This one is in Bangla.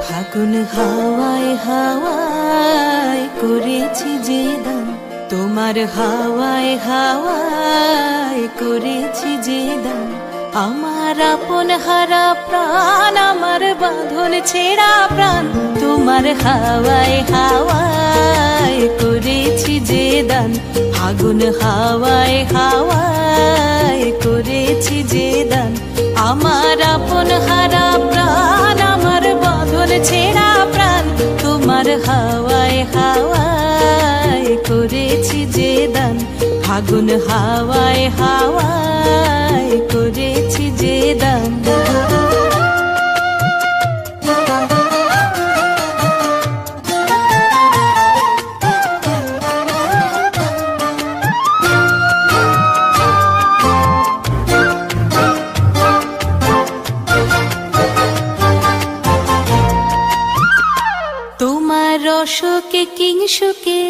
ফাগুন হাওয়ায় হাওয়ায় করেছি যে দান, তোমার হাওয়ায় হাওয়ায় করেছি যে দান। আমার আপন হারা প্রাণ, আমার বাঁধন ছেঁড়া প্রাণ, তোমার হাওয়ায় হাওয়ায় করেছি যে দান। ফাগুন হাওয়ায় হাওয়ায় করেছি যে দান। আমার আপন হারা প্রাণ, আমার বাঁধন ছেঁড়া প্রাণ, তোমার হাওয়ায় হাওয়ায় করেছি যে দান। ফাগুন হাওয়ায় হাওয়ায় করেছি যে দান। তোমার রসকে কিংসুকে